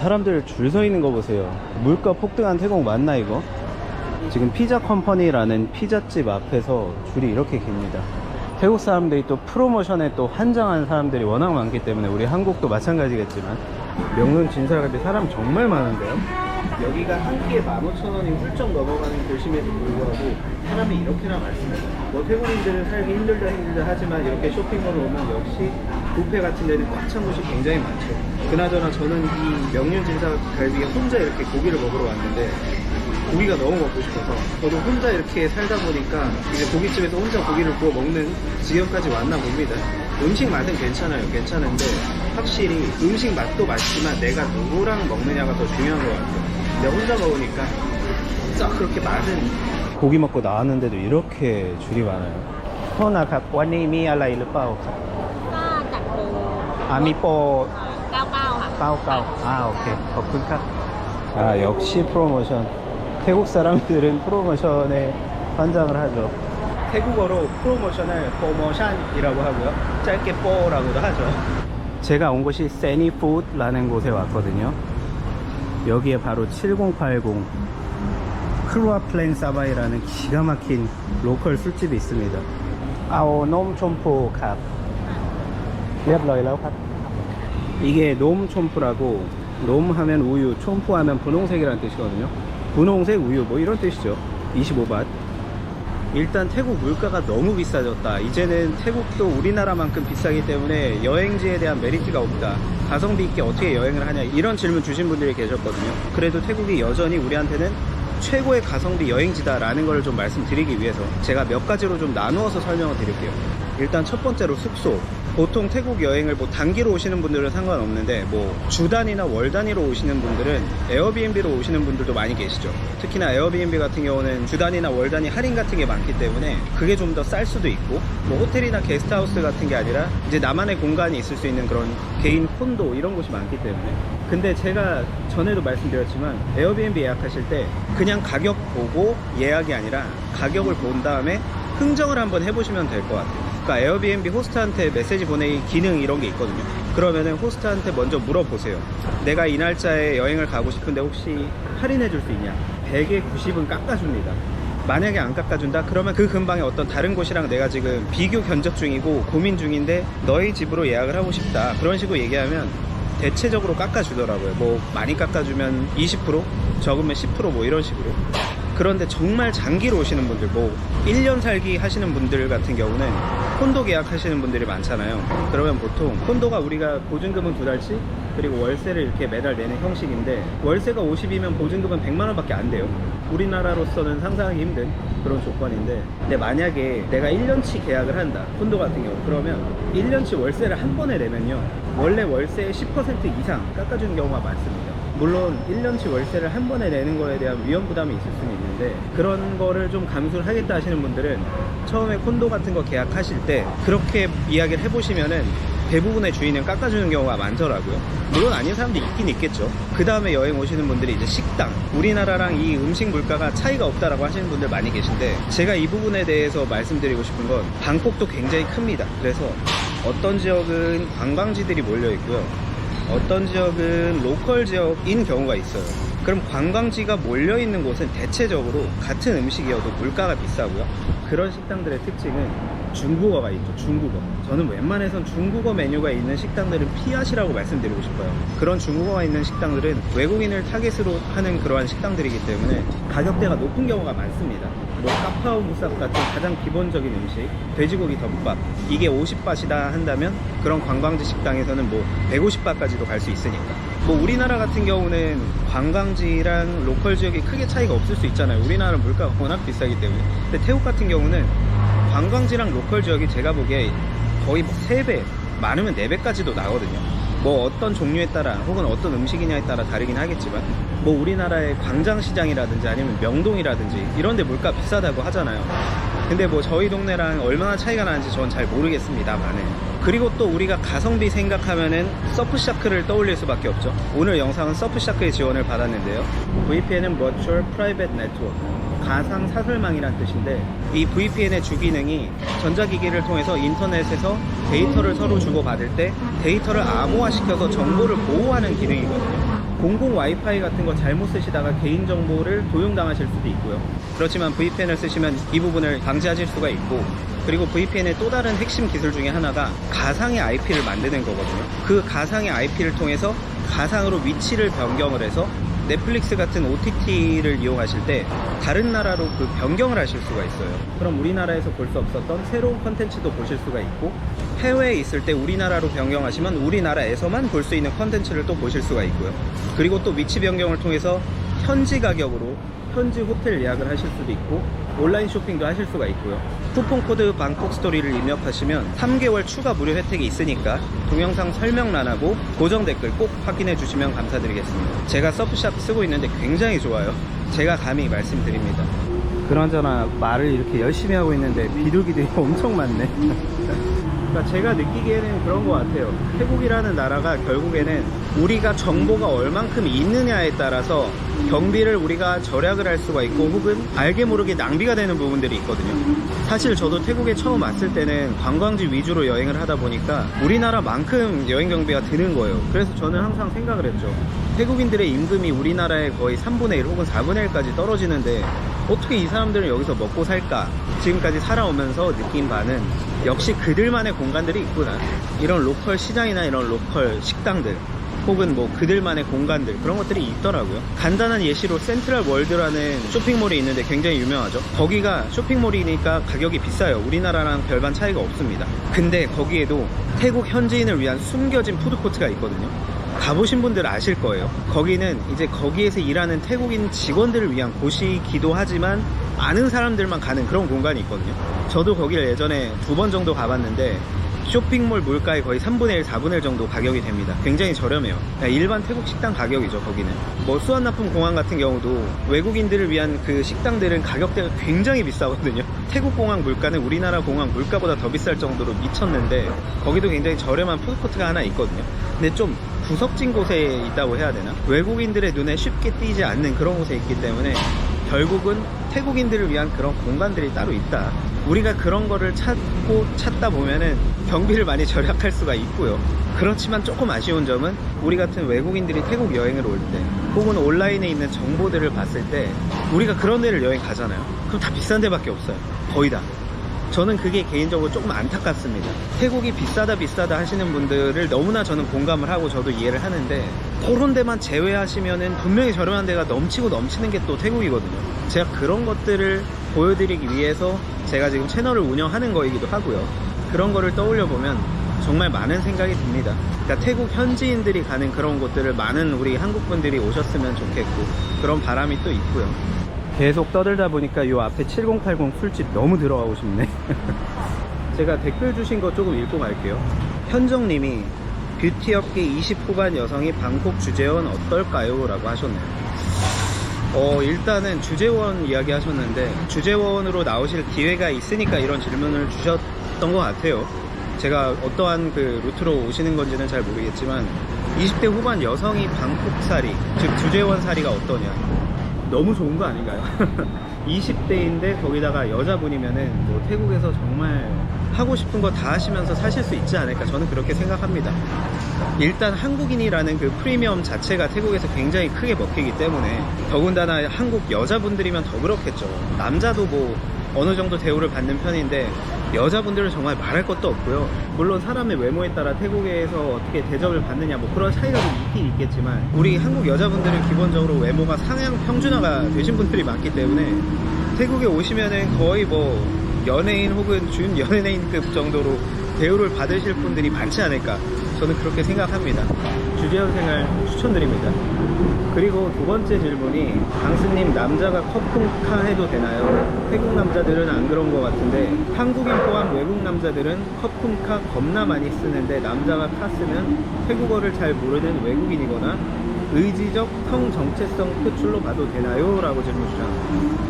사람들 줄 서 있는 거 보세요. 물가 폭등한 태국 맞나 이거? 지금 피자 컴퍼니라는 피자집 앞에서 줄이 이렇게 깁니다. 태국 사람들이 또 프로모션에 또 환장한 사람들이 워낙 많기 때문에 우리 한국도 마찬가지겠지만 명륜 진사갈비 사람 정말 많은데요. 여기가 한 끼에 15,000원이 훌쩍 넘어가는 곳임에도 불구하고 사람이 이렇게나 많습니다. 뭐 태국인들은 살기 힘들다 하지만 이렇게 쇼핑몰을 오면 역시 뷔페 같은 데는 꽉 찬 곳이 굉장히 많죠. 그나저나 저는 이 명륜 진사갈비에 혼자 이렇게 고기를 먹으러 왔는데 고기가 너무 먹고 싶어서 저도 혼자 이렇게 살다 보니까 이제 고깃집에서 혼자 고기를 구워 먹는 지경까지 왔나 봅니다. 음식 맛은 괜찮은데 확실히 음식 맛도 맛있지만 내가 누구랑 먹느냐가 더 중요한 것 같아요. 내가 혼자 먹으니까 썩 그렇게 맛은 고기 먹고 나왔는데도 이렇게 줄이 많아요. 호나갑วันนี้มีอะไรหรือเปล่าครับก็จัดโปร มีโปร 99ค่ะ 99 오케이 ขอบคุณครับ 역시 프로모션. 태국 사람들은 프로모션에 환장을 하죠. 태국어로 프로모션을 포모션이라고 하고요. 짧게 뽀라고도 하죠. 제가 온 곳이 세니푸드라는 곳에 왔거든요. 여기에 바로 7080 크루아플랭 사바이라는 기가 막힌 로컬 술집이 있습니다. 아오 놈 촘푸 캅. เรียบร้อยแล้วครับ. 이게 놈 촘푸라고, 놈 하면 우유, 촘푸 하면 분홍색이라는 뜻이거든요. 분홍색 우유 뭐 이런 뜻이죠. 25밭. 일단 태국 물가가 너무 비싸졌다. 이제는 태국도 우리나라만큼 비싸기 때문에 여행지에 대한 메리트가 없다. 가성비 있게 어떻게 여행을 하냐, 이런 질문 주신 분들이 계셨거든요. 그래도 태국이 여전히 우리한테는 최고의 가성비 여행지다 라는 걸 좀 말씀드리기 위해서 제가 몇 가지로 좀 나누어서 설명을 드릴게요. 일단 첫 번째로 숙소. 보통 태국 여행을 뭐 단기로 오시는 분들은 상관없는데 뭐 주 단위나 월 단위로 오시는 분들은 에어비앤비로 오시는 분들도 많이 계시죠. 특히나 에어비앤비 같은 경우는 주 단위나 월 단위 할인 같은 게 많기 때문에 그게 좀 더 쌀 수도 있고, 뭐 호텔이나 게스트하우스 같은 게 아니라 이제 나만의 공간이 있을 수 있는 그런 개인 콘도 이런 곳이 많기 때문에. 근데 제가 전에도 말씀드렸지만 에어비앤비 예약하실 때 그냥 가격 보고 예약이 아니라 가격을 본 다음에 흥정을 한번 해보시면 될 것 같아요. 그러니까 에어비앤비 호스트한테 메시지 보내기 기능 이런 게 있거든요. 그러면은 호스트한테 먼저 물어보세요. 내가 이 날짜에 여행을 가고 싶은데 혹시 할인해 줄 수 있냐? 100에 90은 깎아줍니다. 만약에 안 깎아준다? 그러면 그 근방에 어떤 다른 곳이랑 내가 지금 비교 견적 중이고 고민 중인데 너희 집으로 예약을 하고 싶다, 그런 식으로 얘기하면 대체적으로 깎아주더라고요. 뭐 많이 깎아주면 20%, 적으면 10% 뭐 이런 식으로. 그런데 정말 장기로 오시는 분들, 뭐 1년 살기 하시는 분들 같은 경우는 콘도 계약하시는 분들이 많잖아요. 그러면 보통 콘도가 우리가 보증금은 2달치, 그리고 월세를 이렇게 매달 내는 형식인데 월세가 50이면 보증금은 100만원 밖에 안 돼요. 우리나라로서는 상상하기 힘든 그런 조건인데, 근데 만약에 내가 1년치 계약을 한다, 콘도 같은 경우, 그러면 1년치 월세를 한 번에 내면요, 원래 월세의 10% 이상 깎아주는 경우가 많습니다. 물론 1년치 월세를 한 번에 내는 거에 대한 위험 부담이 있을 수는 있는데, 그런 거를 좀 감수를 하겠다 하시는 분들은 처음에 콘도 같은 거 계약하실 때 그렇게 이야기를 해보시면은 대부분의 주인은 깎아주는 경우가 많더라고요. 물론 아닌 사람도 있긴 있겠죠. 그 다음에 여행 오시는 분들이 이제 식당, 우리나라랑 이 음식 물가가 차이가 없다라고 하시는 분들 많이 계신데, 제가 이 부분에 대해서 말씀드리고 싶은 건 방콕도 굉장히 큽니다. 그래서 어떤 지역은 관광지들이 몰려 있고요, 어떤 지역은 로컬 지역인 경우가 있어요. 그럼 관광지가 몰려있는 곳은 대체적으로 같은 음식이어도 물가가 비싸고요. 그런 식당들의 특징은 중국어가 있죠. 중국어. 저는 웬만해선 중국어 메뉴가 있는 식당들은 피하시라고 말씀드리고 싶어요. 그런 중국어가 있는 식당들은 외국인을 타겟으로 하는 그러한 식당들이기 때문에 가격대가 높은 경우가 많습니다. 뭐 까파오 무삽 같은 가장 기본적인 음식, 돼지고기 덮밥, 이게 50바트이다 한다면 그런 관광지 식당에서는 뭐 150바트까지도 갈 수 있으니까. 뭐 우리나라 같은 경우는 관광지랑 로컬 지역이 크게 차이가 없을 수 있잖아요. 우리나라 물가가 워낙 비싸기 때문에. 근데 태국 같은 경우는 관광지랑 로컬 지역이 제가 보기에 거의 뭐 3배, 많으면 4배까지도 나거든요. 뭐 어떤 종류에 따라 혹은 어떤 음식이냐에 따라 다르긴 하겠지만, 뭐 우리나라의 광장시장이라든지 아니면 명동이라든지 이런 데 물가 비싸다고 하잖아요. 근데 뭐 저희 동네랑 얼마나 차이가 나는지 전 잘 모르겠습니다만은. 그리고 또 우리가 가성비 생각하면은 서프샤크를 떠올릴 수밖에 없죠. 오늘 영상은 서프샤크의 지원을 받았는데요. VPN은 Virtual Private Network, 가상 사설망이란 뜻인데, 이 VPN의 주기능이 전자기기를 통해서 인터넷에서 데이터를 서로 주고받을 때 데이터를 암호화시켜서 정보를 보호하는 기능이거든요. 공공 와이파이 같은 거 잘못 쓰시다가 개인정보를 도용당하실 수도 있고요. 그렇지만 VPN을 쓰시면 이 부분을 방지하실 수가 있고, 그리고 VPN의 또 다른 핵심 기술 중에 하나가 가상의 IP를 만드는 거거든요. 그 가상의 IP를 통해서 가상으로 위치를 변경을 해서 넷플릭스 같은 OTT를 이용하실 때 다른 나라로 그 변경을 하실 수가 있어요. 그럼 우리나라에서 볼 수 없었던 새로운 컨텐츠도 보실 수가 있고, 해외에 있을 때 우리나라로 변경하시면 우리나라에서만 볼 수 있는 컨텐츠를 또 보실 수가 있고요. 그리고 또 위치 변경을 통해서 현지 가격으로 현지 호텔 예약을 하실 수도 있고, 온라인 쇼핑도 하실 수가 있고요. 쿠폰 코드 방콕 스토리를 입력하시면 3개월 추가 무료 혜택이 있으니까 동영상 설명란하고 고정 댓글 꼭 확인해 주시면 감사드리겠습니다. 제가 서프샵 쓰고 있는데 굉장히 좋아요. 제가 감히 말씀드립니다. 그나저나 말을 이렇게 열심히 하고 있는데 비둘기들이 엄청 많네. 그러니까 제가 느끼기에는 그런 것 같아요. 태국이라는 나라가 결국에는 우리가 정보가 얼만큼 있느냐에 따라서 경비를 우리가 절약을 할 수가 있고, 혹은 알게 모르게 낭비가 되는 부분들이 있거든요. 사실 저도 태국에 처음 왔을 때는 관광지 위주로 여행을 하다 보니까 우리나라만큼 여행 경비가 드는 거예요. 그래서 저는 항상 생각을 했죠. 태국인들의 임금이 우리나라의 거의 3분의 1 혹은 4분의 1까지 떨어지는데 어떻게 이 사람들은 여기서 먹고 살까? 지금까지 살아오면서 느낀 바는 역시 그들만의 공간들이 있구나. 이런 로컬 시장이나 이런 로컬 식당들, 혹은 뭐 그들만의 공간들, 그런 것들이 있더라고요. 간단한 예시로 센트럴 월드라는 쇼핑몰이 있는데 굉장히 유명하죠. 거기가 쇼핑몰이니까 가격이 비싸요. 우리나라랑 별반 차이가 없습니다. 근데 거기에도 태국 현지인을 위한 숨겨진 푸드코트가 있거든요. 가보신 분들 아실 거예요. 거기는 이제 거기에서 일하는 태국인 직원들을 위한 곳이기도 하지만 많은 사람들만 가는 그런 공간이 있거든요. 저도 거기를 예전에 2번 정도 가봤는데 쇼핑몰 물가의 거의 3분의 1, 4분의 1 정도 가격이 됩니다. 굉장히 저렴해요. 일반 태국 식당 가격이죠, 거기는. 뭐 수완나품 공항 같은 경우도 외국인들을 위한 그 식당들은 가격대가 굉장히 비싸거든요. 태국 공항 물가는 우리나라 공항 물가보다 더 비쌀 정도로 미쳤는데, 거기도 굉장히 저렴한 푸드코트가 하나 있거든요. 근데 좀 구석진 곳에 있다고 해야 되나? 외국인들의 눈에 쉽게 띄지 않는 그런 곳에 있기 때문에 결국은 태국인들을 위한 그런 공간들이 따로 있다. 우리가 그런 거를 찾다 보면은 경비를 많이 절약할 수가 있고요. 그렇지만 조금 아쉬운 점은 우리 같은 외국인들이 태국 여행을 올 때, 혹은 온라인에 있는 정보들을 봤을 때 우리가 그런 데를 여행 가잖아요. 그럼 다 비싼 데밖에 없어요. 거의 다. 저는 그게 개인적으로 조금 안타깝습니다. 태국이 비싸다 하시는 분들을 너무나 저는 공감을 하고 저도 이해를 하는데, 그런 데만 제외하시면은 분명히 저렴한 데가 넘치고 넘치는 게 또 태국이거든요. 제가 그런 것들을 보여드리기 위해서 제가 지금 채널을 운영하는 거이기도 하고요. 그런 거를 떠올려 보면 정말 많은 생각이 듭니다. 그러니까 태국 현지인들이 가는 그런 곳들을 많은 우리 한국 분들이 오셨으면 좋겠고, 그런 바람이 또 있고요. 계속 떠들다 보니까 요 앞에 7080 술집 너무 들어가고 싶네. 제가 댓글 주신 거 조금 읽고 갈게요. 현정님이 뷰티업계 20 후반 여성이 방콕 주재원 어떨까요? 라고 하셨네요. 일단은 주재원 이야기 하셨는데, 주재원으로 나오실 기회가 있으니까 이런 질문을 주셨던 것 같아요. 제가 어떠한 그 루트로 오시는 건지는 잘 모르겠지만 20대 후반 여성이 방콕살이, 즉 주재원살이가 어떠냐, 너무 좋은 거 아닌가요? 20대인데 거기다가 여자분이면은 뭐 태국에서 정말 하고 싶은 거 다 하시면서 사실 수 있지 않을까, 저는 그렇게 생각합니다. 일단 한국인이라는 그 프리미엄 자체가 태국에서 굉장히 크게 먹히기 때문에, 더군다나 한국 여자분들이면 더 그렇겠죠. 남자도 뭐 어느 정도 대우를 받는 편인데 여자분들은 정말 말할 것도 없고요. 물론 사람의 외모에 따라 태국에서 어떻게 대접을 받느냐 뭐 그런 차이가 좀 있긴 있겠지만, 우리 한국 여자분들은 기본적으로 외모가 상향 평준화가 되신 분들이 많기 때문에 태국에 오시면은 거의 뭐 연예인 혹은 준 연예인급 정도로 대우를 받으실 분들이 많지 않을까, 저는 그렇게 생각합니다. 주재원 생활 추천드립니다. 그리고 두 번째 질문이, 강스님 남자가 커플카 해도 되나요? 태국 남자들은 안 그런 것 같은데 한국인 포함 외국 남자들은 커플카 겁나 많이 쓰는데, 남자가 카 쓰면 태국어를 잘 모르는 외국인이거나 의지적 성 정체성 표출로 봐도 되나요? 라고 질문 주셨습니다.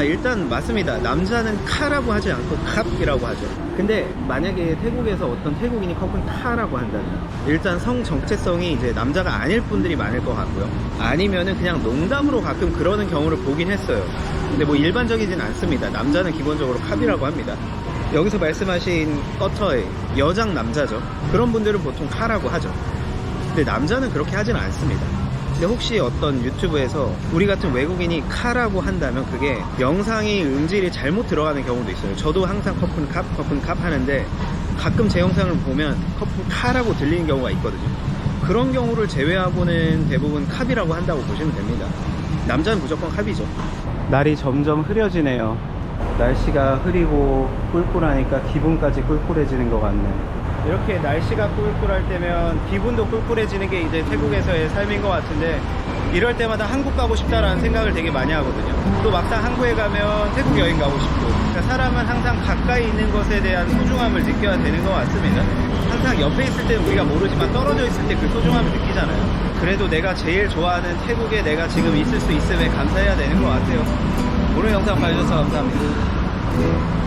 일단 맞습니다. 남자는 카라고 하지 않고 캅이라고 하죠. 근데 만약에 태국에서 어떤 태국인이 커플 카라고 한다면 일단 성 정체성이 이제 남자가 아닐 분들이 많을 것 같고요. 아니면은 그냥 농담으로 가끔 그러는 경우를 보긴 했어요. 근데 뭐 일반적이진 않습니다. 남자는 기본적으로 캅이라고 합니다. 여기서 말씀하신 꺼터의 여장 남자죠. 그런 분들은 보통 카라고 하죠. 근데 남자는 그렇게 하진 않습니다. 근데 혹시 어떤 유튜브에서 우리 같은 외국인이 카라고 한다면 그게 영상이 음질이 잘못 들어가는 경우도 있어요. 저도 항상 커픈캅 하는데 가끔 제 영상을 보면 커픈카라고 들리는 경우가 있거든요. 그런 경우를 제외하고는 대부분 캅이라고 한다고 보시면 됩니다. 남자는 무조건 캅이죠. 날이 점점 흐려지네요. 날씨가 흐리고 꿀꿀하니까 기분까지 꿀꿀해지는 것 같네. 이렇게 날씨가 꿀꿀할 때면 기분도 꿀꿀해지는 게 이제 태국에서의 삶인 것 같은데, 이럴 때마다 한국 가고 싶다라는 생각을 되게 많이 하거든요. 또 막상 한국에 가면 태국 여행 가고 싶고, 그러니까 사람은 항상 가까이 있는 것에 대한 소중함을 느껴야 되는 것 같습니다. 항상 옆에 있을 때는 우리가 모르지만 떨어져 있을 때 그 소중함을 느끼잖아요. 그래도 내가 제일 좋아하는 태국에 내가 지금 있을 수 있음에 감사해야 되는 것 같아요. 오늘 영상 봐주셔서 감사합니다.